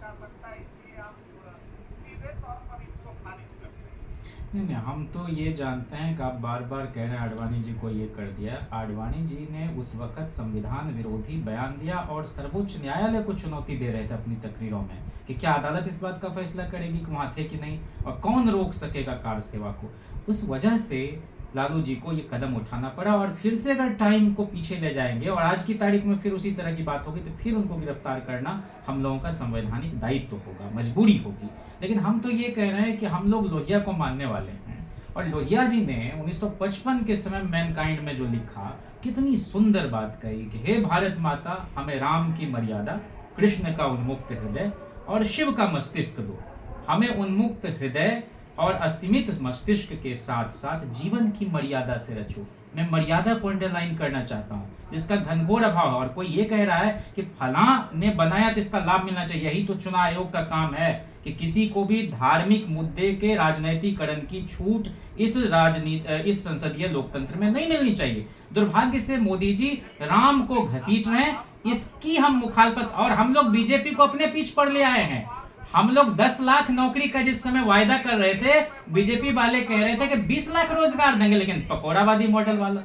जा सकता है, इसलिए आप सीधे तौर पर इसको खारिज करते हैं। नहीं नहीं, हम तो ये जानते हैं कि आप बार बार कह रहे हैं आडवाणी जी को ये कर दिया। आडवाणी जी ने उस वक्त संविधान विरोधी बयान दिया और सर्वोच्च न्यायालय को चुनौती दे रहे थे अपनी तकरीरों में कि क्या अदालत इस बात का फैसला करेगी कि वहाँ थे कि नहीं, और कौन रोक सकेगा कार सेवा को। उस वजह से लालू जी को ये कदम उठाना पड़ा, और फिर से अगर टाइम को पीछे ले जाएंगे और आज की तारीख में फिर उसी तरह की बात होगी तो फिर उनको गिरफ्तार करना हम लोगों का संवैधानिक दायित्व होगा, मजबूरी होगी। लेकिन हम तो ये कह रहे हैं कि हम लोग लोहिया को मानने वाले हैं, और लोहिया जी ने 1955 के समय मैनकाइंड में जो लिखा, कितनी सुंदर बात कही कि हे भारत माता, हमें राम की मर्यादा, कृष्ण का उन्मुक्त हृदय और शिव का मस्तिष्क दो। हमें उन्मुक्त हृदय और असीमित मस्तिष्क के साथ साथ जीवन की मर्यादा से रचो। मैं मर्यादा को अंडरलाइन करना चाहता हूँ, जिसका घनघोर अभाव है। और कोई ये कह रहा है कि फलां ने बनाया तो इसका लाभ मिलना चाहिए, यही तो चुनाव आयोग का काम है कि किसी को भी धार्मिक मुद्दे के राजनीतिकरण की छूट इस संसदीय लोकतंत्र में नहीं मिलनी चाहिए। दुर्भाग्य से मोदी जी राम को घसीट रहे हैं, इसकी हम मुखालफत, और हम लोग बीजेपी को अपने पीछ पर ले आए हैं। हम लोग 10 लाख नौकरी का जिस समय वायदा कर रहे थे, बीजेपी वाले कह रहे थे कि 20 लाख रोजगार देंगे, लेकिन पकौड़ावादी मॉडल वाला।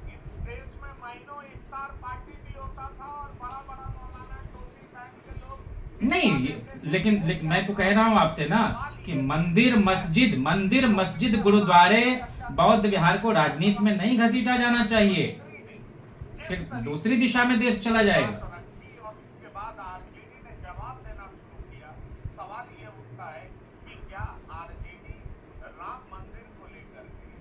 इस देश में महीनों इफ्तार पार्टी भी होता था और बड़ा बड़ा मौलाना टोपी पहन के लोग नहीं, लेकिन मैं तो कह रहा हूं आपसे ना कि मंदिर मस्जिद गुरुद्वारे बौद्ध विहार को राजनीति में नहीं घसीटा जाना चाहिए, फिर दूसरी दिशा में देश चला जाएगा। रखी और उसके बाद आरजेडी ने जवाब देना शुरू किया। सवाल ये उठता है कि क्या आरजेडी राम मंदिर को लेकर के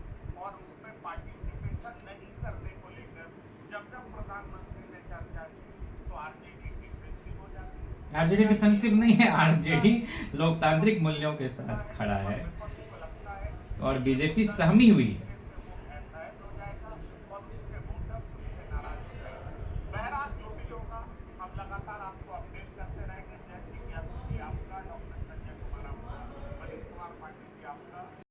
और उसमें पार्टिसिपेशन नहीं करने को लेकर जब जब प्रधानमंत्री ने चर्चा की तो आरजेडी डिफेंसिव हो जाती है? आरजेडी डिफेंसिव नहीं है, आरजेडी लोकतांत्रिक मूल्यों के साथ खड़ा है विपक्ष को लगता है और बीजेपी सहमी हुई है।